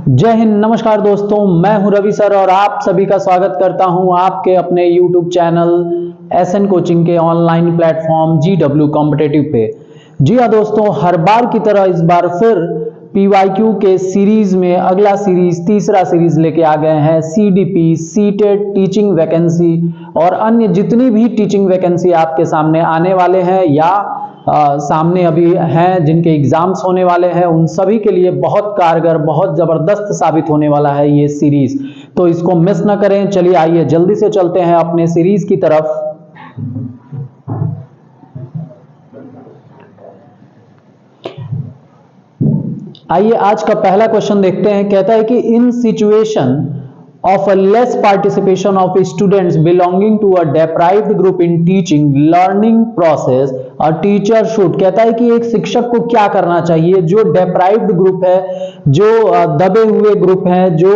जय हिंद। नमस्कार दोस्तों, मैं हूं रवि सर और आप सभी का स्वागत करता हूं आपके अपने YouTube चैनल SN कोचिंग के ऑनलाइन प्लेटफॉर्म GW कॉम्पिटिटिव पे। जी हाँ दोस्तों, हर बार की तरह इस बार फिर PYQ के सीरीज में अगला सीरीज, तीसरा सीरीज लेके आ गए हैं। CDP, CTET टीचिंग वैकेंसी और अन्य जितनी भी टीचिंग वैकेंसी आपके सामने आने वाले हैं या सामने अभी हैं, जिनके एग्जाम्स होने वाले हैं, उन सभी के लिए बहुत कारगर, बहुत जबरदस्त साबित होने वाला है ये सीरीज। तो इसको मिस ना करें। चलिए आइए जल्दी से चलते हैं अपने सीरीज की तरफ। आइए आज का पहला क्वेश्चन देखते हैं। कहता है कि इन situation of a less participation of students belonging to a deprived group in teaching learning process a teacher should, कहता है कि एक शिक्षक को क्या करना चाहिए जो deprived ग्रुप है, जो दबे हुए ग्रुप है, जो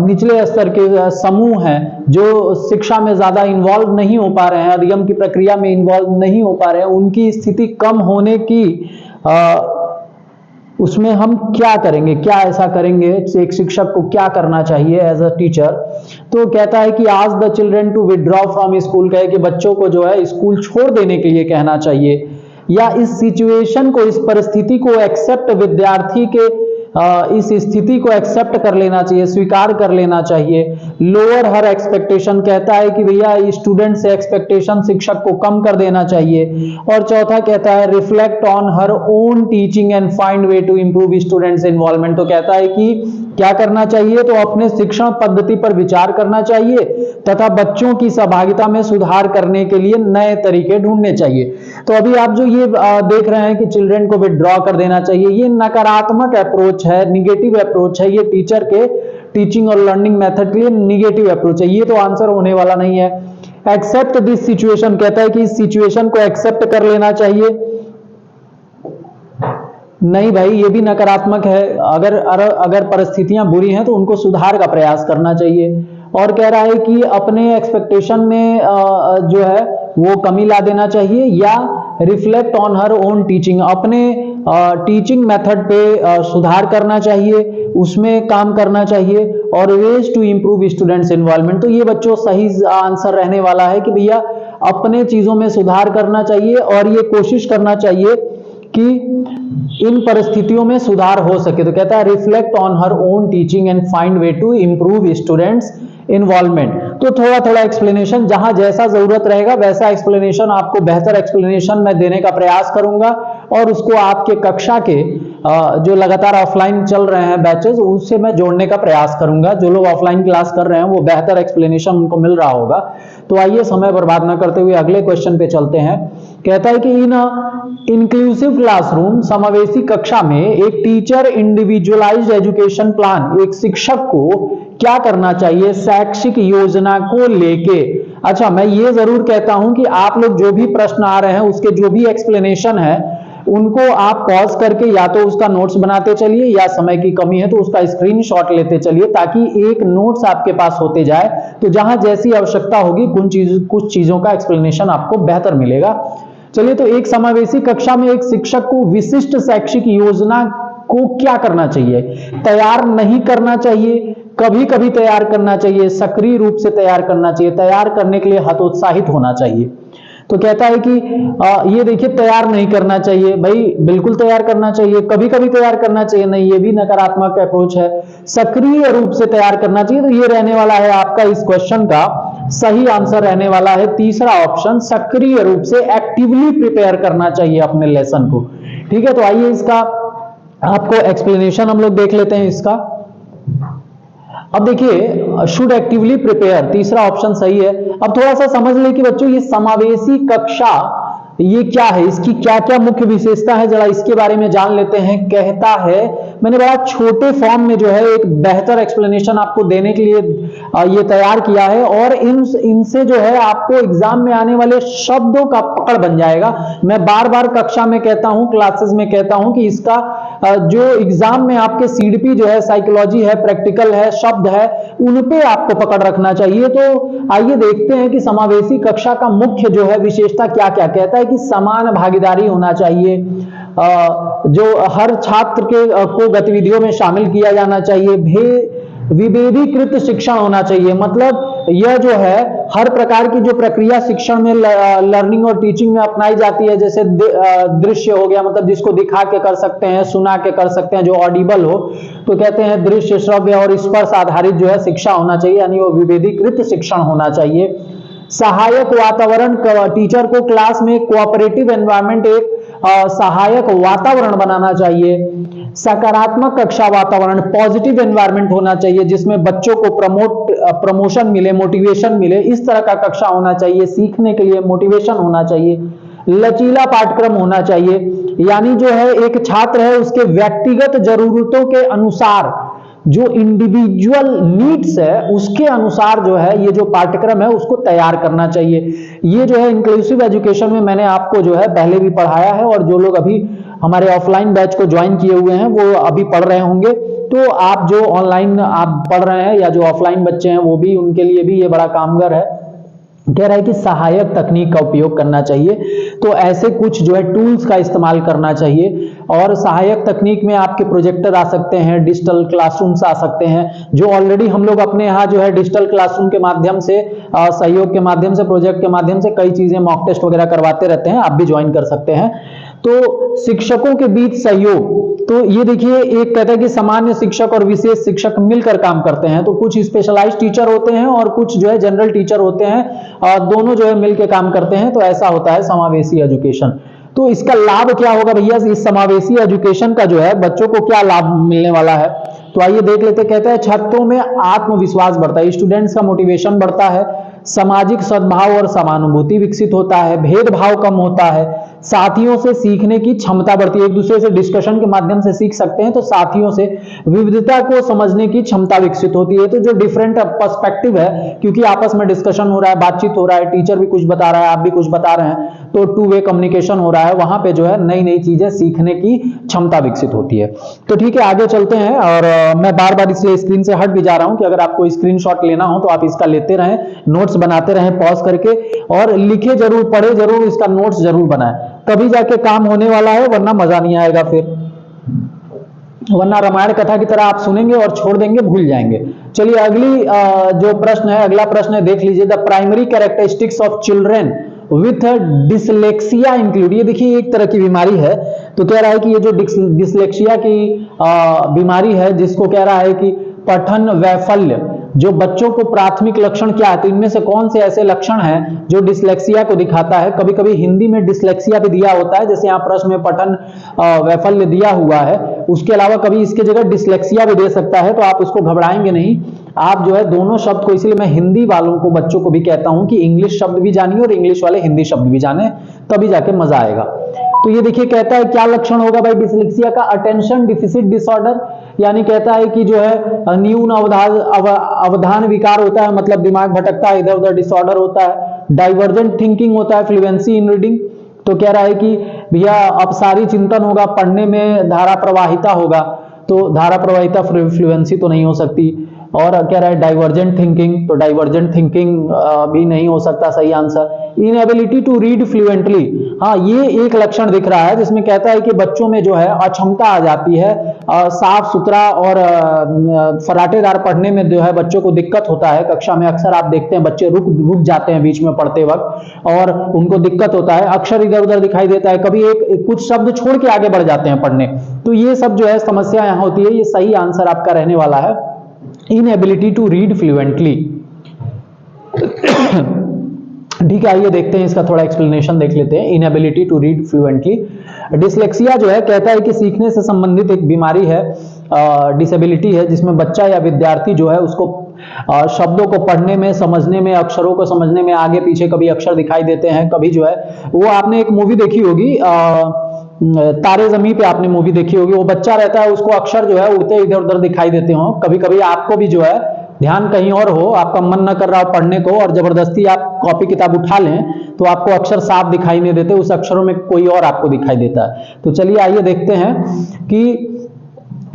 निचले स्तर के समूह हैं, जो शिक्षा में ज्यादा इन्वॉल्व नहीं हो पा रहे हैं, अधिगम की प्रक्रिया में इन्वॉल्व नहीं हो पा रहे हैं, उनकी स्थिति कम होने की उसमें हम क्या करेंगे, क्या ऐसा करेंगे, एक शिक्षक को क्या करना चाहिए एज अ टीचर। तो कहता है कि ask the children to withdraw from school, कहे कि बच्चों को जो है स्कूल छोड़ देने के लिए कहना चाहिए, या इस सिचुएशन को, इस परिस्थिति को एक्सेप्ट, विद्यार्थी के इस स्थिति को एक्सेप्ट कर लेना चाहिए, स्वीकार कर लेना चाहिए। लोअर हर एक्सपेक्टेशन, कहता है कि भैया स्टूडेंट से एक्सपेक्टेशन शिक्षक को कम कर देना चाहिए। और चौथा कहता है reflect on her own teaching and find way to improve students involvement. तो कहता है कि क्या करना चाहिए, तो अपने शिक्षण पद्धति पर विचार करना चाहिए तथा बच्चों की सहभागिता में सुधार करने के लिए नए तरीके ढूंढने चाहिए। तो अभी आप जो ये देख रहे हैं कि चिल्ड्रन को विथड्रॉ कर देना चाहिए, ये नकारात्मक अप्रोच है, निगेटिव अप्रोच है। ये टीचर के टीचिंग और लर्निंग मेथड के लिए निगेटिव अप्रोच है। ये तो आंसर होने वाला नहीं है। एक्सेप्ट दिस सिचुएशन, कहता है कि इस सिचुएशन को एक्सेप्ट कर लेना चाहिए। नहीं भाई, ये भी नकारात्मक है। अगर परिस्थितियां बुरी हैं तो उनको सुधार का प्रयास करना चाहिए। और कह रहा है कि अपने एक्सपेक्टेशन में जो है वो कमी ला देना चाहिए, या reflect on her own teaching, अपने टीचिंग मेथड पे सुधार करना चाहिए, उसमें काम करना चाहिए। और ways to improve students involvement, तो ये बच्चों सही आंसर रहने वाला है कि भैया अपने चीजों में सुधार करना चाहिए और ये कोशिश करना चाहिए कि इन परिस्थितियों में सुधार हो सके। तो कहता है reflect on her own teaching and find way to improve students involvement. तो थोड़ा थोड़ा एक्सप्लेनेशन, जहां जैसा जरूरत रहेगा वैसा एक्सप्लेनेशन, आपको बेहतर एक्सप्लेनेशन मैं देने का प्रयास करूंगा और उसको आपके कक्षा के जो लगातार ऑफलाइन चल रहे हैं बैचेस, उससे मैं जोड़ने का प्रयास करूंगा। जो लोग ऑफलाइन क्लास कर रहे हैं वो बेहतर एक्सप्लेनेशन उनको मिल रहा होगा। तो आइए समय बर्बाद न करते हुए अगले क्वेश्चन पे चलते हैं। कहता है कि इन इंक्लूसिव क्लासरूम, समावेशी कक्षा में एक टीचर इंडिविजुअलाइज्ड एजुकेशन प्लान, एक शिक्षक को क्या करना चाहिए शैक्षिक योजना को लेके। अच्छा, मैं ये जरूर कहता हूं कि आप लोग जो भी प्रश्न आ रहे हैं उसके जो भी एक्सप्लेनेशन है उनको आप पॉज करके या तो उसका नोट्स बनाते चलिए, या समय की कमी है तो उसका स्क्रीनशॉट लेते चलिए, ताकि एक नोट्स आपके पास होते जाए। तो जहां जैसी आवश्यकता होगी कुछ चीजों का एक्सप्लेनेशन आपको बेहतर मिलेगा। चलिए, तो एक समावेशी कक्षा में एक शिक्षक को विशिष्ट शैक्षिक योजना को क्या करना चाहिए, तैयार नहीं करना चाहिए, कभी कभी तैयार करना चाहिए, सक्रिय रूप से तैयार करना चाहिए, तैयार करने के लिए हतोत्साहित होना चाहिए। तो कहता है कि ये देखिए, तैयार नहीं करना चाहिए, भाई बिल्कुल तैयार करना चाहिए, कभी कभी तैयार करना चाहिए नहीं, ये भी नकारात्मक अप्रोच है। सक्रिय रूप से तैयार करना चाहिए, तो ये रहने वाला है आपका इस क्वेश्चन का सही आंसर रहने वाला है तीसरा ऑप्शन, सक्रिय रूप से, एक्टिवली प्रिपेयर करना चाहिए अपने लेसन को। ठीक है, तो आइए इसका आपको एक्सप्लेनेशन हम लोग देख लेते हैं इसका। अब देखिए, शुड एक्टिवली प्रिपेयर, तीसरा ऑप्शन सही है। अब थोड़ा सा समझ ले कि बच्चों ये समावेशी कक्षा ये क्या है, इसकी क्या क्या मुख्य विशेषता है, जरा इसके बारे में जान लेते हैं। कहता है, मैंने बड़ा छोटे फॉर्म में जो है एक बेहतर एक्सप्लेनेशन आपको देने के लिए ये तैयार किया है, और इनसे जो है आपको एग्जाम में आने वाले शब्दों का पकड़ बन जाएगा। मैं बार बार कक्षा में कहता हूं, क्लासेस में कहता हूं कि इसका जो एग्जाम में आपके सीडीपी जो है, साइकोलॉजी है, प्रैक्टिकल है, शब्द है, उन पे आपको पकड़ रखना चाहिए। तो आइए देखते हैं कि समावेशी कक्षा का मुख्य जो है विशेषता क्या क्या। कहता है कि समान भागीदारी होना चाहिए, जो हर छात्र के को गतिविधियों में शामिल किया जाना चाहिए। विभेदीकृत शिक्षण होना चाहिए, मतलब यह जो है हर प्रकार की जो प्रक्रिया शिक्षण में लर्निंग और टीचिंग में अपनाई जाती है, जैसे दृश्य हो गया, मतलब जिसको दिखा के कर सकते हैं, सुना के कर सकते हैं, जो ऑडिबल हो, तो कहते हैं दृश्य, श्रव्य और स्पर्श आधारित जो है शिक्षा होना चाहिए, यानी वो विभेदीकृत शिक्षण होना चाहिए। सहायक वातावरण, टीचर को क्लास में कोऑपरेटिव एनवायरनमेंट, एक सहायक वातावरण बनाना चाहिए। सकारात्मक कक्षा वातावरण, पॉजिटिव एनवायरनमेंट होना चाहिए, जिसमें बच्चों को प्रमोशन मिले, मोटिवेशन मिले, इस तरह का कक्षा होना चाहिए। सीखने के लिए मोटिवेशन होना चाहिए। लचीला पाठ्यक्रम होना चाहिए, यानी जो है एक छात्र है उसके व्यक्तिगत जरूरतों के अनुसार, जो इंडिविजुअल नीड्स है उसके अनुसार जो है ये जो पाठ्यक्रम है उसको तैयार करना चाहिए। ये जो है इंक्लूसिव एजुकेशन में मैंने आपको जो है पहले भी पढ़ाया है, और जो लोग अभी हमारे ऑफलाइन बैच को ज्वाइन किए हुए हैं वो अभी पढ़ रहे होंगे, तो आप जो ऑनलाइन आप पढ़ रहे हैं या जो ऑफलाइन बच्चे हैं वो भी, उनके लिए भी ये बड़ा कामगार है। कह रहा है कि सहायक तकनीक का उपयोग करना चाहिए, तो ऐसे कुछ जो है टूल्स का इस्तेमाल करना चाहिए। और सहायक तकनीक में आपके प्रोजेक्टर आ सकते हैं, डिजिटल क्लासरूम्स आ सकते हैं, जो ऑलरेडी हम लोग अपने यहाँ जो है डिजिटल क्लासरूम के माध्यम से, सहयोग के माध्यम से, प्रोजेक्ट के माध्यम से कई चीजें मॉक टेस्ट वगैरह करवाते रहते हैं, आप भी ज्वाइन कर सकते हैं। तो शिक्षकों के बीच सहयोग, तो ये देखिए एक कहता है कि सामान्य शिक्षक और विशेष शिक्षक मिलकर काम करते हैं, तो कुछ स्पेशलाइज्ड टीचर होते हैं और कुछ जो है जनरल टीचर होते हैं, दोनों जो है मिलकर काम करते हैं, तो ऐसा होता है समावेशी एजुकेशन। तो इसका लाभ क्या होगा भैया, इस समावेशी एजुकेशन का जो है बच्चों को क्या लाभ मिलने वाला है, तो आइए देख लेते। कहते हैं छात्रों में आत्मविश्वास बढ़ता है, स्टूडेंट्स का मोटिवेशन बढ़ता है, सामाजिक सद्भाव और समानुभूति विकसित होता है, भेदभाव कम होता है, साथियों से सीखने की क्षमता बढ़ती है, एक दूसरे से डिस्कशन के माध्यम से सीख सकते हैं, तो साथियों से विविधता को समझने की क्षमता विकसित होती है। तो जो डिफरेंट पर्सपेक्टिव है, क्योंकि आपस में डिस्कशन हो रहा है, बातचीत हो रहा है, टीचर भी कुछ बता रहा है, आप भी कुछ बता रहे हैं, तो टू वे कम्युनिकेशन हो रहा है, वहां पे जो है नई नई चीजें सीखने की क्षमता विकसित होती है। तो ठीक है, आगे चलते हैं, और मैं बार बार इसलिए स्क्रीन से हट भी जा रहा हूं कि अगर आपको स्क्रीनशॉट लेना हो तो आप इसका लेते रहें, नोट्स बनाते रहें पॉज करके, और लिखे जरूर, पढ़े जरूर, इसका नोट्स जरूर बनाएं, तभी जाके काम होने वाला है, वरना मजा नहीं आएगा फिर, वरना रामायण कथा की तरह आप सुनेंगे और छोड़ देंगे, भूल जाएंगे। चलिए अगली जो प्रश्न है, अगला प्रश्न है, देख लीजिए। The primary characteristics of children with dyslexia include, ये देखिए एक तरह की बीमारी है, तो कह रहा है कि ये जो डिसलेक्सिया की बीमारी है, जिसको कह रहा है कि पठन वैफल्य, जो बच्चों को प्राथमिक लक्षण क्या है, तो इनमें से कौन से ऐसे लक्षण हैं जो डिसलेक्सिया को दिखाता है। कभी कभी हिंदी में डिसलेक्सिया भी दिया होता है, जैसे यहाँ प्रश्न में पठन वैफल्य दिया हुआ है, उसके अलावा कभी इसके जगह डिसलेक्सिया भी दे सकता है, तो आप उसको घबराएंगे नहीं, आप जो है दोनों शब्द को, इसलिए मैं हिंदी वालों को, बच्चों को भी कहता हूं कि इंग्लिश शब्द भी जानिए और इंग्लिश वाले हिंदी शब्द भी जाने, तभी जाके मजा आएगा। तो ये देखिए कहता है क्या लक्षण होगा भाई डिसलेक्सिया का, अटेंशन डिफिसिट डिसऑर्डर, यानी कहता है कि जो है न्यून अवधान विकार होता है, मतलब दिमाग भटकता है, इधर उधर डिसऑर्डर होता है। डाइवर्जेंट थिंकिंग होता है, फ्लुएंसी इन रीडिंग, तो कह रहा है कि भैया अपसारी चिंतन होगा, पढ़ने में धारा प्रवाहिता होगा, तो धारा प्रवाहिता फ्लुएंसी तो नहीं हो सकती। और कह रहा है डाइवर्जेंट थिंकिंग, तो डाइवर्जेंट थिंकिंग भी नहीं हो सकता सही answer. Inability to read fluently, हाँ ये एक लक्षण दिख रहा है, जिसमें कहता है कि बच्चों में जो है अक्षमता आ जाती है, साफ सुथरा और फराटेदार पढ़ने में जो है बच्चों को दिक्कत होता है। कक्षा में अक्सर आप देखते हैं बच्चे रुक जाते हैं बीच में पढ़ते वक्त, और उनको दिक्कत होता है, अक्षर इधर उधर दिखाई देता है, कभी एक कुछ शब्द छोड़ के आगे बढ़ जाते हैं पढ़ने, तो ये सब जो है समस्या यहाँ होती है। ये सही आंसर आपका रहने वाला है, इनएबिलिटी टू रीड फ्लुएंटली। ठीक है, आइए देखते हैं इसका थोड़ा एक्सप्लेनेशन देख लेते हैं। Inability to read fluently, dyslexia जो है कहता है कि सीखने से संबंधित एक बीमारी है, डिसेबिलिटी है, जिसमें बच्चा या विद्यार्थी जो है उसको शब्दों को पढ़ने में, समझने में, अक्षरों को समझने में आगे पीछे कभी अक्षर दिखाई देते हैं, कभी जो है वो, आपने एक मूवी देखी होगी तारे ज़मीं पे, आपने मूवी देखी होगी, वो बच्चा रहता है, उसको अक्षर जो है उड़ते इधर उधर दिखाई देते हो। कभी कभी आपको भी जो है ध्यान कहीं और हो, आपका मन न कर रहा हो पढ़ने को, और जबरदस्ती आप कॉपी किताब उठा लें, तो आपको अक्षर साफ दिखाई नहीं देते, उस अक्षरों में कोई और आपको दिखाई देता है। तो चलिए आइए देखते हैं कि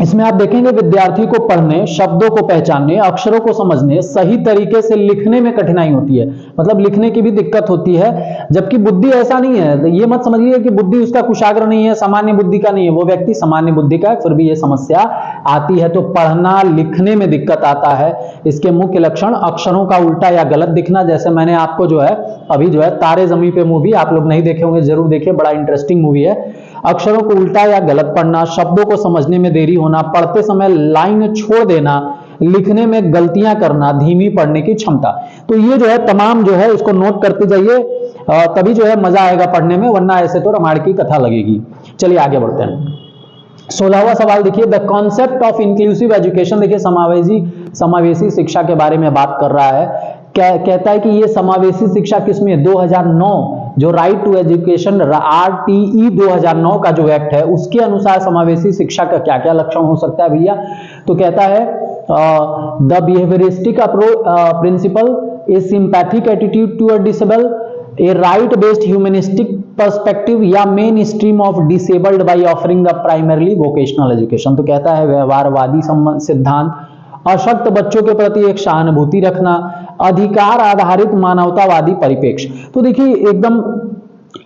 इसमें आप देखेंगे विद्यार्थी को पढ़ने, शब्दों को पहचानने, अक्षरों को समझने, सही तरीके से लिखने में कठिनाई होती है, मतलब लिखने की भी दिक्कत होती है। जबकि बुद्धि ऐसा नहीं है, ये मत समझिए कि बुद्धि उसका कुशाग्र नहीं है, सामान्य बुद्धि का नहीं है, वो व्यक्ति सामान्य बुद्धि का है, फिर भी ये समस्या आती है। तो पढ़ना लिखने में दिक्कत आता है। इसके मुख्य लक्षण अक्षरों का उल्टा या गलत दिखना, जैसे मैंने आपको जो है अभी जो है तारे जमीन पे मूवी आप लोग नहीं देखे होंगे, जरूर देखिए, बड़ा इंटरेस्टिंग मूवी है। अक्षरों को उल्टा या गलत पढ़ना, शब्दों को समझने में देरी होना, पढ़ते समय लाइन छोड़ देना, लिखने में गलतियां करना, धीमी पढ़ने की क्षमता। तो ये जो है तमाम जो है इसको नोट करते जाइए, तभी जो है मजा आएगा पढ़ने में, वरना ऐसे तो रामायण की कथा लगेगी। चलिए आगे बढ़ते हैं। 16वां सवाल देखिए, the concept of inclusive education. देखिए समावेशी शिक्षा के बारे में बात कर रहा है। कहता है कि ये समावेशी शिक्षा किसमें, 2009 जो राइट टू एजुकेशन RTE 2009 का जो एक्ट है उसके अनुसार समावेशी शिक्षा का क्या क्या लक्षण हो सकता है भैया। तो कहता है the behaviouristic principle, a sympathetic attitude toward disable, a right based humanistic perspective, या mainstream of disabled by offering the primarily vocational education. तो कहता है व्यवहारवादी सिद्धांत, अशक्त बच्चों के प्रति एक सहानुभूति रखना, अधिकार आधारित मानवतावादी परिप्रेक्ष्य। तो देखिए एकदम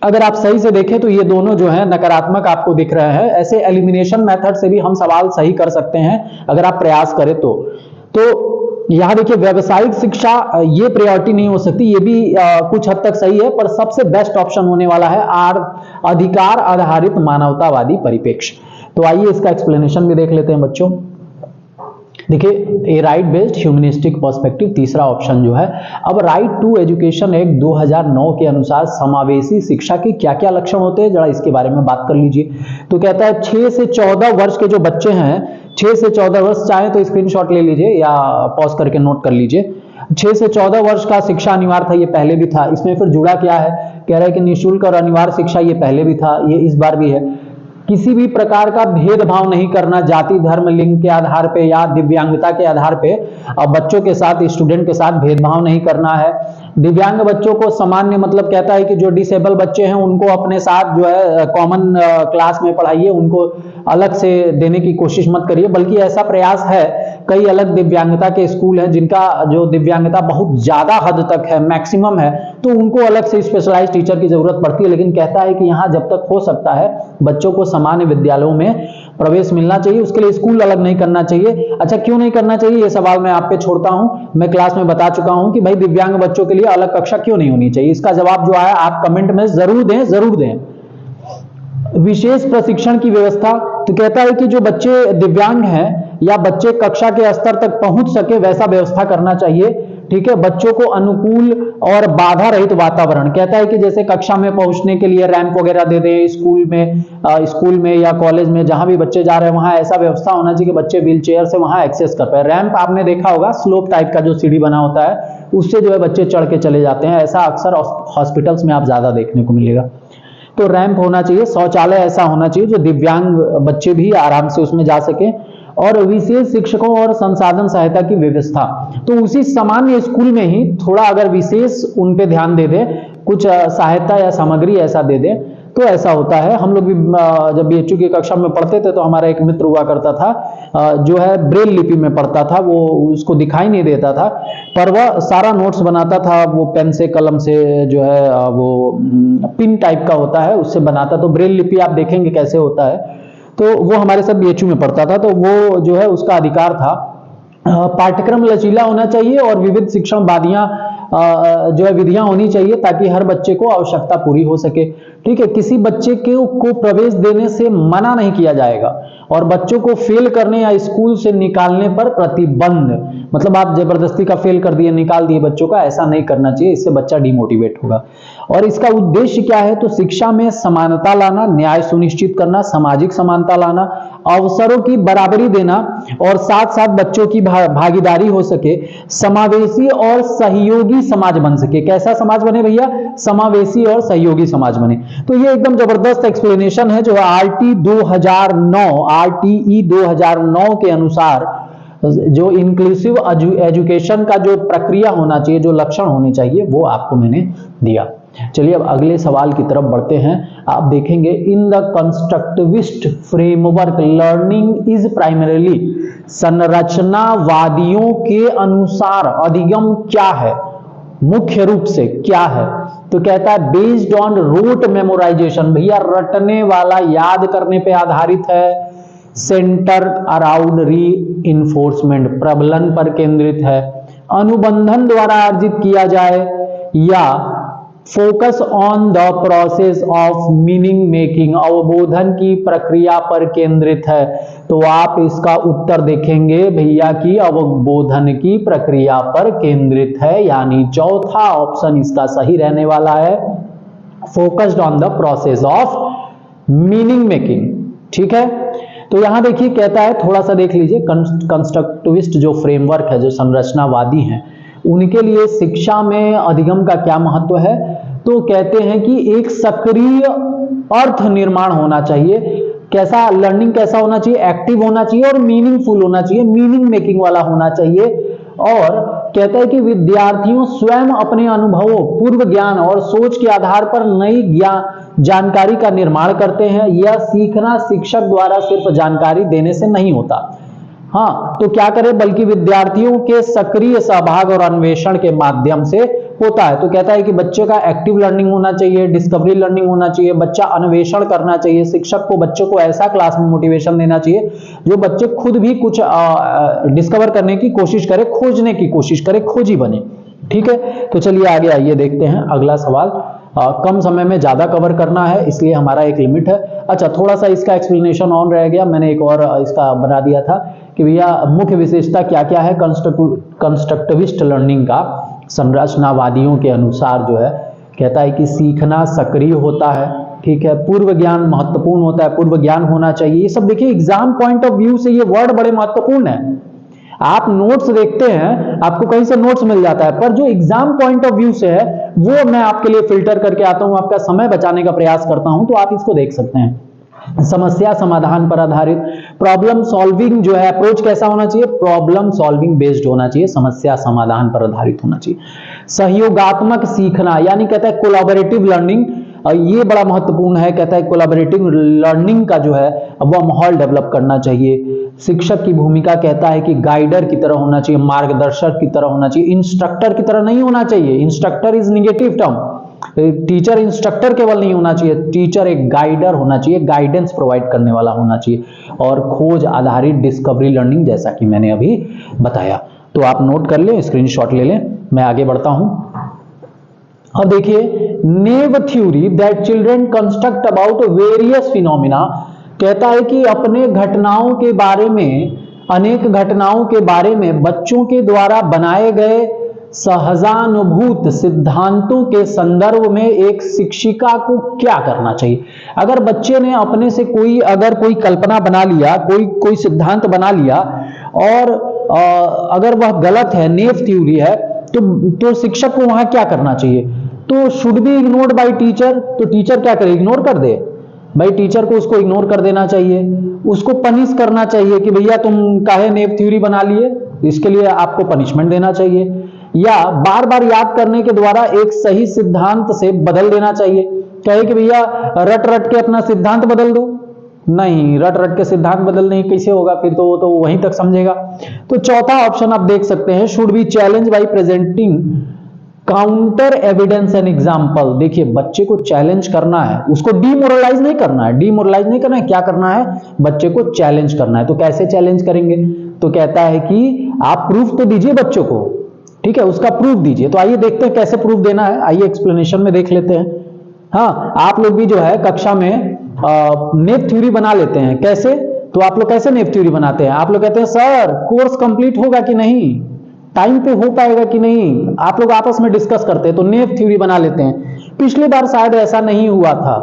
अगर आप सही से देखें तो ये दोनों जो है नकारात्मक आपको दिख रहे हैं। ऐसे एलिमिनेशन मेथड से भी हम सवाल सही कर सकते हैं अगर आप प्रयास करें तो यहां देखिए व्यावसायिक शिक्षा ये प्रायोरिटी नहीं हो सकती, ये भी कुछ हद तक सही है, पर सबसे बेस्ट ऑप्शन होने वाला है अधिकार आधारित मानवतावादी परिप्रेक्ष्य। तो आइए इसका एक्सप्लेनेशन भी देख लेते हैं बच्चों। देखिए ए राइट बेस्ड ह्यूमनिस्टिक पर्सपेक्टिव तीसरा ऑप्शन जो है। अब राइट टू एजुकेशन एक्ट 2009 के अनुसार समावेशी शिक्षा के क्या क्या लक्षण होते हैं, जरा इसके बारे में बात कर लीजिए। तो कहता है 6 से 14 वर्ष के जो बच्चे हैं, 6 से 14 वर्ष, चाहे तो स्क्रीनशॉट ले लीजिए या पॉज करके नोट कर लीजिए। 6 से 14 वर्ष का शिक्षा अनिवार्य था, ये पहले भी था। इसमें फिर जुड़ा क्या है, कह रहा है कि निःशुल्क और अनिवार्य शिक्षा, ये पहले भी था, ये इस बार भी है। किसी भी प्रकार का भेदभाव नहीं करना, जाति धर्म लिंग के आधार पे या दिव्यांगता के आधार पे बच्चों के साथ, स्टूडेंट के साथ भेदभाव नहीं करना है। दिव्यांग बच्चों को सामान्य, मतलब कहता है कि जो डिसेबल बच्चे हैं उनको अपने साथ जो है कॉमन क्लास में पढ़ाइए, उनको अलग से देने की कोशिश मत करिए, बल्कि ऐसा प्रयास है, कई अलग दिव्यांगता के स्कूल हैं जिनका जो दिव्यांगता बहुत ज्यादा हद तक है, मैक्सिमम है, तो उनको अलग से स्पेशलाइज्ड टीचर की जरूरत पड़ती है। लेकिन कहता है कि यहाँ जब तक हो सकता है बच्चों को सामान्य विद्यालयों में प्रवेश मिलना चाहिए, उसके लिए स्कूल अलग नहीं करना चाहिए। अच्छा क्यों नहीं करना चाहिए, ये सवाल मैं आप पे छोड़ता हूं। मैं क्लास में बता चुका हूं कि भाई दिव्यांग बच्चों के लिए अलग कक्षा क्यों नहीं होनी चाहिए। इसका जवाब जो आया आप कमेंट में जरूर दें, जरूर दें। विशेष प्रशिक्षण की व्यवस्था, तो कहता है कि जो बच्चे दिव्यांग हैं या बच्चे कक्षा के स्तर तक पहुंच सके वैसा व्यवस्था करना चाहिए। ठीक है, बच्चों को अनुकूल और बाधा रहित वातावरण, कहता है कि जैसे कक्षा में पहुंचने के लिए रैंप वगैरह दे दें, स्कूल में या कॉलेज में जहां भी बच्चे जा रहे हैं वहां ऐसा व्यवस्था होना चाहिए कि बच्चे व्हील चेयर से वहां एक्सेस कर पाए। रैंप आपने देखा होगा, स्लोप टाइप का जो सीढ़ी बना होता है उससे जो है बच्चे चढ़ के चले जाते हैं, ऐसा अक्सर हॉस्पिटल्स में आप ज्यादा देखने को मिलेगा। तो रैंप होना चाहिए, शौचालय ऐसा होना चाहिए जो दिव्यांग बच्चे भी आराम से उसमें जा सके, और विशेष शिक्षकों और संसाधन सहायता की व्यवस्था। तो उसी सामान्य स्कूल में ही थोड़ा अगर विशेष उन पे ध्यान दे दे, कुछ सहायता या सामग्री ऐसा दे दे तो ऐसा होता है। हम लोग भी जब BHU की कक्षा में पढ़ते थे तो हमारा एक मित्र हुआ करता था जो है ब्रेल लिपि में पढ़ता था, वो उसको दिखाई नहीं देता था पर वह सारा नोट्स बनाता था, वो पेन से कलम से जो है वो पिन टाइप का होता है उससे बनाता। तो ब्रेल लिपि आप देखेंगे कैसे होता है, तो वो हमारे साथ BHU में पढ़ता था। तो वो जो है उसका अधिकार था। पाठ्यक्रम लचीला होना चाहिए और विविध शिक्षण वादियां जो है विधियां होनी चाहिए ताकि हर बच्चे को आवश्यकता पूरी हो सके। ठीक है, किसी बच्चे को प्रवेश देने से मना नहीं किया जाएगा और बच्चों को फेल करने या स्कूल से निकालने पर प्रतिबंध, मतलब आप जबरदस्ती का फेल कर दिए, निकाल दिए बच्चों का, ऐसा नहीं करना चाहिए, इससे बच्चा डिमोटिवेट होगा। और इसका उद्देश्य क्या है, तो शिक्षा में समानता लाना, न्याय सुनिश्चित करना, सामाजिक समानता लाना, अवसरों की बराबरी देना और साथ साथ बच्चों की भागीदारी हो सके, समावेशी और सहयोगी समाज बन सके। कैसा समाज बने भैया, समावेशी और सहयोगी समाज बने। तो ये एकदम जबरदस्त एक्सप्लेनेशन है जो RTE 2009 के अनुसार जो इंक्लूसिव एजुकेशन का जो प्रक्रिया होना चाहिए, जो लक्षण होने चाहिए, वो आपको मैंने दिया। चलिए अब अगले सवाल की तरफ बढ़ते हैं। आप देखेंगे in the constructivist framework learning is primarily, संरचनावादियों के अनुसार अधिगम क्या है, मुख्य रूप से क्या है, तो कहता है बेस्ड ऑन रूट मेमोराइजेशन, भैया रटने वाला, याद करने पे आधारित है, सेंटर अराउंड री इन्फोर्समेंट, प्रबलन पर केंद्रित है, अनुबंधन द्वारा अर्जित किया जाए, या focus on the process of meaning making, अवबोधन की प्रक्रिया पर केंद्रित है। तो आप इसका उत्तर देखेंगे भैया कि अवबोधन की प्रक्रिया पर केंद्रित है, यानी चौथा ऑप्शन इसका सही रहने वाला है, focused on the process of meaning making. ठीक है, तो यहां देखिए कहता है, थोड़ा सा देख लीजिए, कंस्ट्रक्टिविस्ट जो फ्रेमवर्क है, जो संरचनावादी हैं, उनके लिए शिक्षा में अधिगम का क्या महत्व है, तो कहते हैं कि एक सक्रिय अर्थ निर्माण होना चाहिए। कैसा लर्निंग, कैसा होना चाहिए, एक्टिव होना चाहिए और मीनिंगफुल होना चाहिए, मीनिंग मेकिंग वाला होना चाहिए। और कहता है कि विद्यार्थियों स्वयं अपने अनुभवों, पूर्व ज्ञान और सोच के आधार पर नई जानकारी का निर्माण करते हैं। यह सीखना शिक्षक द्वारा सिर्फ जानकारी देने से नहीं होता, हाँ, तो क्या करें, बल्कि विद्यार्थियों के सक्रिय सहभाग और अन्वेषण के माध्यम से होता है। तो कहता है कि बच्चे का एक्टिव लर्निंग होना चाहिए, डिस्कवरी लर्निंग होना चाहिए, बच्चा अन्वेषण करना चाहिए, शिक्षक को बच्चों को ऐसा क्लास में मोटिवेशन देना चाहिए जो बच्चे खुद भी कुछ डिस्कवर करने की कोशिश करे, खोजने की कोशिश करे, खोजी बने। ठीक है, तो चलिए आगे आइए देखते हैं अगला सवाल। कम समय में ज्यादा कवर करना है, इसलिए हमारा एक लिमिट है। अच्छा, थोड़ा सा इसका एक्सप्लेनेशन ऑन रह गया, मैंने एक और इसका बना दिया था कि भैया मुख्य विशेषता क्या क्या है कंस्ट्रक्टिविस्ट लर्निंग का, संरचनावादियों के अनुसार जो है, कहता है कि सीखना सक्रिय होता है, ठीक है, पूर्व ज्ञान महत्वपूर्ण होता है, पूर्व ज्ञान होना चाहिए। ये सब देखिए एग्जाम पॉइंट ऑफ व्यू से ये वर्ड बड़े महत्वपूर्ण है। आप नोट्स देखते हैं, आपको कहीं से नोट्स मिल जाता है, पर जो एग्जाम पॉइंट ऑफ व्यू से है वो मैं आपके लिए फिल्टर करके आता हूं, आपका समय बचाने का प्रयास करता हूं, तो आप इसको देख सकते हैं। समस्या समाधान पर आधारित, प्रॉब्लम सॉल्विंग जो है अप्रोच कैसा होना चाहिए, प्रॉब्लम सॉल्विंग बेस्ड होना चाहिए, समस्या समाधान पर आधारित होना चाहिए। सहयोगात्मक सीखना, यानी कहता है कोलैबोरेटिव लर्निंग, ये बड़ा महत्वपूर्ण है। कहता है कोलैबोरेटिव लर्निंग का जो है वह माहौल डेवलप करना चाहिए। शिक्षक की भूमिका कहता है कि गाइडर की तरह होना चाहिए, मार्गदर्शक की तरह होना चाहिए, इंस्ट्रक्टर की तरह नहीं होना चाहिए। Instructor is negative term, teacher instructor केवल नहीं होना चाहिए, टीचर एक गाइडर होना चाहिए, गाइडेंस प्रोवाइड करने वाला होना चाहिए। और खोज आधारित डिस्कवरी लर्निंग, जैसा कि मैंने अभी बताया। तो आप नोट कर लें, स्क्रीनशॉट ले लें, मैं आगे बढ़ता हूं। अब देखिए, naive theory that children construct about various phenomena, कहता है कि अपने घटनाओं के बारे में, अनेक घटनाओं के बारे में बच्चों के द्वारा बनाए गए सहजानुभूत सिद्धांतों के संदर्भ में एक शिक्षिका को क्या करना चाहिए। अगर बच्चे ने अपने से कोई कल्पना बना लिया, कोई सिद्धांत बना लिया, और अगर वह गलत है, नेव थ्योरी है, तो शिक्षक को वहां क्या करना चाहिए, तो should be ignored bye teacher. तो टीचर क्या करे, इग्नोर कर दे भाई, टीचर को उसको इग्नोर कर देना चाहिए, उसको पनिश करना चाहिए कि भैया तुम काहे नेव थ्योरी बना लिए, इसके लिए आपको पनिशमेंट देना चाहिए। या बार बार याद करने के द्वारा एक सही सिद्धांत से बदल देना चाहिए, कहे कि भैया रट रट के अपना सिद्धांत बदल दो, नहीं, रट रट के सिद्धांत बदलने कैसे होगा, फिर तो वहीं तक समझेगा। तो चौथा ऑप्शन आप देख सकते हैं, should be challenge by presenting counter evidence and example. देखिए, बच्चे को चैलेंज करना है, उसको डीमोरलाइज नहीं करना है, डीमोरलाइज नहीं करना है, क्या करना है, बच्चे को चैलेंज करना है। तो कैसे चैलेंज करेंगे, तो कहता है कि आप प्रूफ तो दीजिए बच्चों को, ठीक है, उसका प्रूफ दीजिए। तो आइए देखते हैं कैसे प्रूफ देना है, आइए एक्सप्लेनेशन में देख लेते हैं। हाँ, आप लोग भी जो है कक्षा में नेव थ्योरी बना लेते हैं, कैसे, तो आप लोग कैसे नेव थ्योरी बनाते हैं, आप लोग कहते हैं सर कोर्स कंप्लीट होगा कि नहीं, टाइम पे हो पाएगा कि नहीं, आप लोग आपस में डिस्कस करते हैं, तो नेव थ्योरी बना लेते हैं। पिछली बार शायद ऐसा नहीं हुआ था,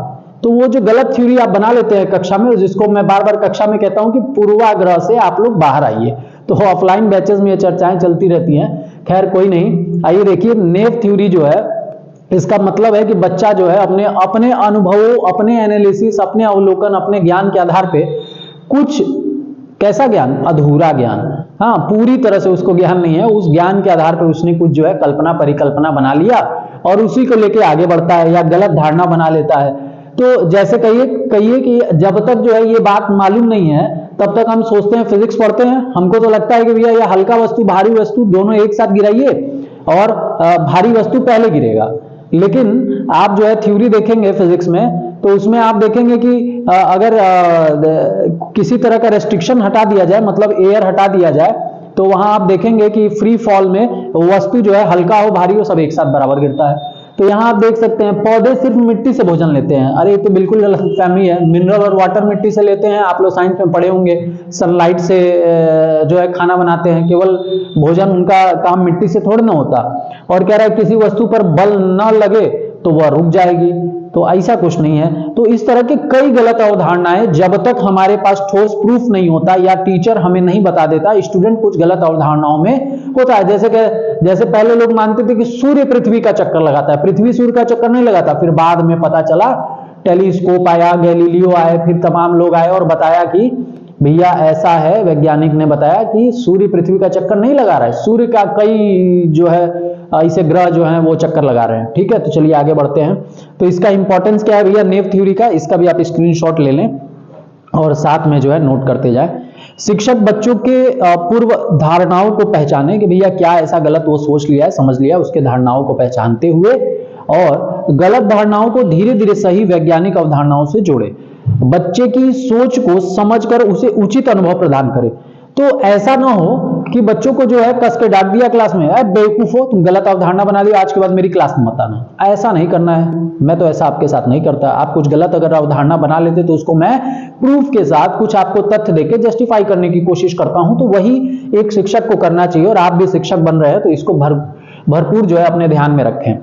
तो वो जो गलत थ्योरी आप बना लेते हैं कक्षा में, जिसको मैं बार बार कक्षा में कहता हूं कि पूर्वाग्रह से आप लोग बाहर आइए। तो ऑफलाइन बैचेस में ये चर्चाएं चलती रहती हैं, खैर कोई नहीं। आइए देखिए, नेव थ्योरी जो है, इसका मतलब है कि बच्चा जो है अपने अनुभवों, अपने एनालिसिस, अपने अवलोकन, अपने ज्ञान के आधार पे कुछ, कैसा ज्ञान, अधूरा ज्ञान, हाँ, पूरी तरह से उसको ज्ञान नहीं है, उस ज्ञान के आधार पर उसने कुछ जो है कल्पना परिकल्पना बना लिया और उसी को लेके आगे बढ़ता है या गलत धारणा बना लेता है। तो जैसे कहिए कि जब तक जो है ये बात मालूम नहीं है तब तक हम सोचते हैं, फिजिक्स पढ़ते हैं, हमको तो लगता है कि भैया ये हल्का वस्तु भारी वस्तु दोनों एक साथ गिराइए और भारी वस्तु पहले गिरेगा। लेकिन आप जो है थ्योरी देखेंगे फिजिक्स में तो उसमें आप देखेंगे कि अगर किसी तरह का रेस्ट्रिक्शन हटा दिया जाए, मतलब एयर हटा दिया जाए, तो वहां आप देखेंगे कि फ्री फॉल में वस्तु जो है हल्का हो भारी हो सब एक साथ बराबर गिरता है। तो यहाँ आप देख सकते हैं पौधे सिर्फ मिट्टी से भोजन लेते हैं। अरे ये तो बिल्कुल गलतफहमी है। मिनरल और वाटर मिट्टी से लेते हैं, आप लोग साइंस में पढ़े होंगे। सनलाइट से जो है खाना बनाते हैं, केवल भोजन उनका काम मिट्टी से थोड़ी ना होता। और कह रहा है किसी वस्तु पर बल न लगे तो वह रुक जाएगी, तो ऐसा कुछ नहीं है। तो इस तरह की कई गलत अवधारणाएं, जब तक हमारे पास ठोस प्रूफ नहीं होता या टीचर हमें नहीं बता देता, स्टूडेंट कुछ गलत अवधारणाओं में होता है। जैसे पहले लोग मानते थे कि सूर्य पृथ्वी का चक्कर लगाता है, पृथ्वी सूर्य का चक्कर नहीं लगाता। फिर बाद में पता चला, टेलीस्कोप आया, गैलीलियो आए, फिर तमाम लोग आए और बताया कि भैया ऐसा है, वैज्ञानिक ने बताया कि सूर्य पृथ्वी का चक्कर नहीं लगा रहा है, सूर्य का कई जो है ऐसे ग्रह जो हैं वो चक्कर लगा रहे हैं। ठीक है, तो चलिए आगे बढ़ते हैं। तो इसका इंपॉर्टेंस क्या है भैया नेव थ्योरी का, इसका भी आप स्क्रीनशॉट ले लें और साथ में जो है नोट करते जाए। शिक्षक बच्चों के पूर्व धारणाओं को पहचाने कि भैया क्या ऐसा गलत वो सोच लिया है, समझ लिया, उसके धारणाओं को पहचानते हुए और गलत धारणाओं को धीरे धीरे सही वैज्ञानिक अवधारणाओं से जोड़े। बच्चे की सोच को समझकर उसे उचित अनुभव प्रदान करे। तो ऐसा ना हो कि बच्चों को जो है कस के डांट दिया क्लास में, बेवकूफो तुम गलत अवधारणा बना दी, आज के बाद मेरी क्लास में मत आना। ऐसा नहीं करना है। मैं तो ऐसा आपके साथ नहीं करता। आप कुछ गलत अगर अवधारणा बना लेते तो उसको मैं प्रूफ के साथ कुछ आपको तथ्य देके जस्टिफाई करने की कोशिश करता हूं। तो वही एक शिक्षक को करना चाहिए और आप भी शिक्षक बन रहे हैं तो इसको भरपूर जो है अपने ध्यान में रखें।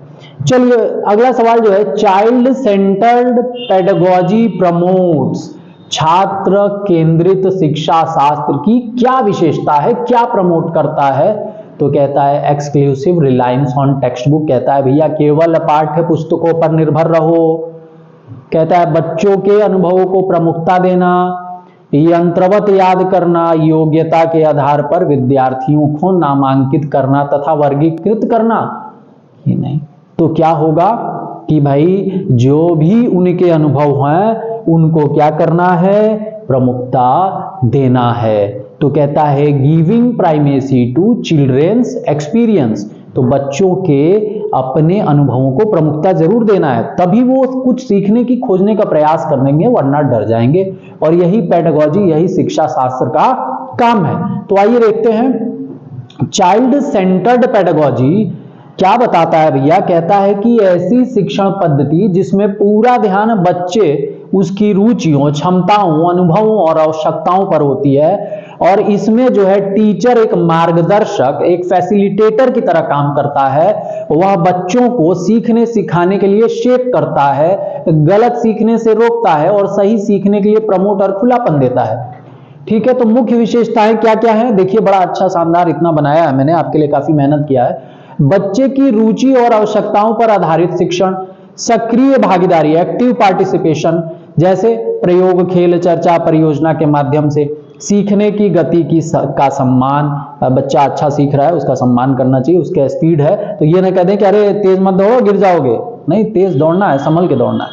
चलिए अगला सवाल जो है, चाइल्ड सेंटर्ड पेडागोजी प्रमोट्स, छात्र केंद्रित शिक्षा शास्त्र की क्या विशेषता है, क्या प्रमोट करता है? तो कहता है exclusive reliance on text book. कहता है भैया केवल पाठ्य पुस्तकों पर निर्भर रहो। कहता है बच्चों के अनुभवों को प्रमुखता देना, यंत्रवत याद करना, योग्यता के आधार पर विद्यार्थियों को नामांकित करना तथा वर्गीकृत करना ही नहीं। तो क्या होगा कि भाई जो भी उनके अनुभव हैं उनको क्या करना है, प्रमुखता देना है। तो कहता है giving primacy to children's experience. तो बच्चों के अपने अनुभवों को प्रमुखता जरूर देना है, तभी वो कुछ सीखने की खोजने का प्रयास करेंगे, वरना डर जाएंगे। और यही पेडागोजी, यही शिक्षा शास्त्र का काम है। तो आइए देखते हैं चाइल्ड सेंटर्ड पेडागोजी क्या बताता है भैया। कहता है कि ऐसी शिक्षण पद्धति जिसमें पूरा ध्यान बच्चे उसकी रुचियों, क्षमताओं, अनुभवों और आवश्यकताओं पर होती है, और इसमें जो है टीचर एक मार्गदर्शक, एक फैसिलिटेटर की तरह काम करता है। वह बच्चों को सीखने सिखाने के लिए शेप करता है, गलत सीखने से रोकता है और सही सीखने के लिए प्रमोट और खुलापन देता है। ठीक है, तो मुख्य विशेषताएं क्या क्या है देखिए, बड़ा अच्छा शानदार इतना बनाया है मैंने, आपके लिए काफी मेहनत किया है। बच्चे की रुचि और आवश्यकताओं पर आधारित शिक्षण, सक्रिय भागीदारी, एक्टिव पार्टिसिपेशन, जैसे प्रयोग, खेल, चर्चा, परियोजना के माध्यम से सीखने की गति का सम्मान। बच्चा अच्छा सीख रहा है उसका सम्मान करना चाहिए, उसका स्पीड है तो ये ना कह दें कि अरे तेज मत दौड़ो गिर जाओगे, नहीं, तेज दौड़ना है, संभल के दौड़ना है।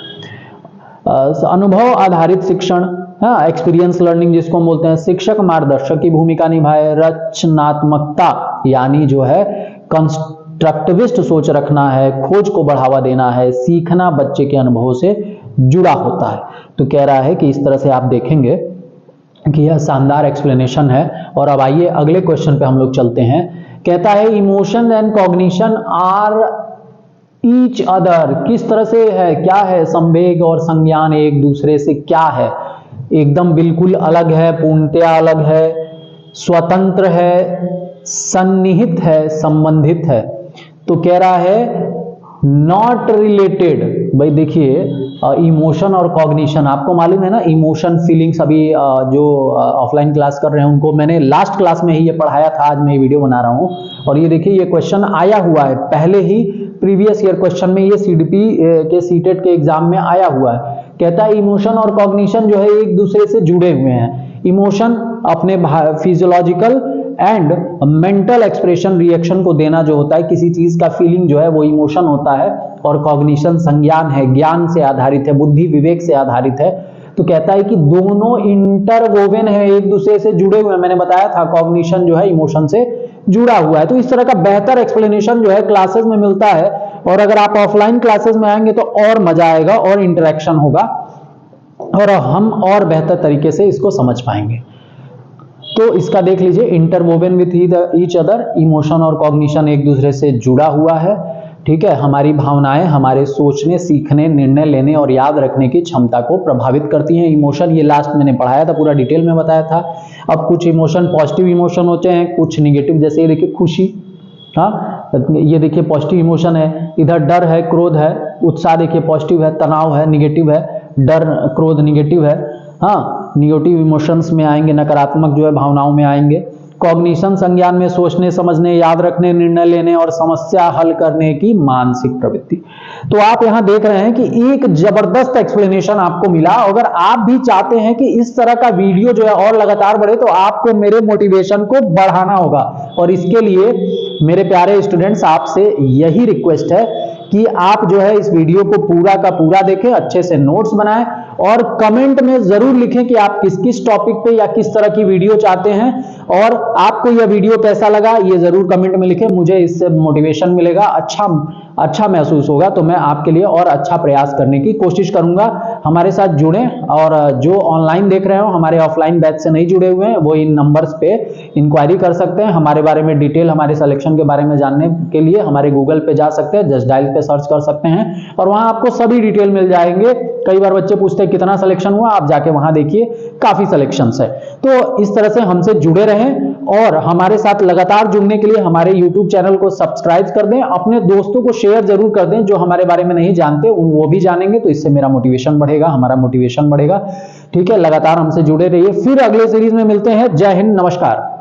अनुभव आधारित शिक्षण, हाँ, एक्सपीरियंस लर्निंग जिसको बोलते हैं। शिक्षक मार्गदर्शक की भूमिका निभाए। रचनात्मकता यानी जो है कंस्ट्रक्टिविस्ट सोच रखना है, खोज को बढ़ावा देना है। सीखना बच्चे के अनुभवों से जुड़ा होता है। तो कह रहा है कि इस तरह से आप देखेंगे कि यह शानदार एक्सप्लेनेशन है। और अब आइए अगले क्वेश्चन पे हम लोग चलते हैं। कहता है emotion and cognition are each other, किस तरह से है, क्या है, संवेग और संज्ञान एक दूसरे से क्या है, एकदम बिल्कुल अलग है, पूर्णतया अलग है, स्वतंत्र है, सन्निहित है, संबंधित है। तो कह रहा है नॉट रिलेटेड। भाई देखिए इमोशन और कॉग्निशन, आपको मालूम है ना, इमोशन फीलिंग्स, अभी जो ऑफलाइन क्लास कर रहे हैं उनको मैंने लास्ट क्लास में ही ये पढ़ाया था, आज मैं ये वीडियो बना रहा हूं। और ये देखिए ये क्वेश्चन आया हुआ है पहले ही, प्रीवियस ईयर क्वेश्चन में, ये सीडीपी के सीटेट के एग्जाम में आया हुआ है। कहता है इमोशन और कॉग्निशन जो है एक दूसरे से जुड़े हुए हैं। इमोशन अपने physiological and mental expression reaction को देना जो होता है, किसी चीज का फीलिंग जो है वो इमोशन होता है, और कॉग्निशन संज्ञान है, ज्ञान से आधारित है, बुद्धि विवेक से आधारित है। तो कहता है कि दोनों इंटरवोवेन है, एक दूसरे से जुड़े हुए हैं। मैंने बताया था कॉग्निशन जो है इमोशन से जुड़ा हुआ है। तो इस तरह का बेहतर एक्सप्लेनेशन जो है क्लासेस में मिलता है, और अगर आप ऑफलाइन क्लासेस में आएंगे तो और मजा आएगा और इंटरेक्शन होगा और हम और बेहतर तरीके से इसको समझ पाएंगे। तो इसका देख लीजिए, इंटरवोवेन विथ ईच अदर, इमोशन और कॉग्निशन एक दूसरे से जुड़ा हुआ है। ठीक है, हमारी भावनाएं हमारे सोचने, सीखने, निर्णय लेने और याद रखने की क्षमता को प्रभावित करती हैं। इमोशन ये लास्ट मैंने पढ़ाया था, पूरा डिटेल में बताया था। अब कुछ इमोशन पॉजिटिव इमोशन होते हैं, कुछ निगेटिव, जैसे ये देखिए खुशी, हाँ ये देखिए पॉजिटिव इमोशन है। इधर डर है, क्रोध है, उत्साह देखिए पॉजिटिव है, तनाव है निगेटिव है, डर क्रोध निगेटिव है। हाँ, निगेटिव इमोशंस में आएंगे, नकारात्मक जो है भावनाओं में आएंगे। कॉग्निशन संज्ञान में सोचने, समझने, याद रखने, निर्णय लेने और समस्या हल करने की मानसिक प्रवृत्ति। तो आप यहां देख रहे हैं कि एक जबरदस्त एक्सप्लेनेशन आपको मिला। अगर आप भी चाहते हैं कि इस तरह का वीडियो जो है और लगातार बढ़े, तो आपको मेरे मोटिवेशन को बढ़ाना होगा, और इसके लिए मेरे प्यारे स्टूडेंट्स आपसे यही रिक्वेस्ट है कि आप जो है इस वीडियो को पूरा का पूरा देखें, अच्छे से नोट्स बनाएं और कमेंट में जरूर लिखें कि आप किस किस टॉपिक पे या किस तरह की वीडियो चाहते हैं, और आपको यह वीडियो कैसा लगा ये जरूर कमेंट में लिखें। मुझे इससे मोटिवेशन मिलेगा, अच्छा महसूस होगा, तो मैं आपके लिए और अच्छा प्रयास करने की कोशिश करूंगा। हमारे साथ जुड़ें, और जो ऑनलाइन देख रहे हो, हमारे ऑफलाइन बैच से नहीं जुड़े हुए हैं, वो इन नंबर्स पे इंक्वायरी कर सकते हैं। हमारे बारे में डिटेल, हमारे सिलेक्शन के बारे में जानने के लिए हमारे गूगल पे जा सकते हैं, जस्ट डायल पे सर्च कर सकते हैं, और वहां आपको सभी डिटेल मिल जाएंगे। कई बार बच्चे पूछते हैं कितना सिलेक्शन हुआ, आप जाके वहां देखिए, काफी सिलेक्शंस है। तो इस तरह से हमसे जुड़े रहें, और हमारे साथ लगातार जुड़ने के लिए हमारे YouTube चैनल को सब्सक्राइब कर दें, अपने दोस्तों को शेयर जरूर कर दें जो हमारे बारे में नहीं जानते, वो भी जानेंगे, तो इससे मेरा मोटिवेशन बढ़ेगा, हमारा मोटिवेशन बढ़ेगा। ठीक है, लगातार हमसे जुड़े रहिए। फिर अगले सीरीज में मिलते हैं। जय हिंद, नमस्कार।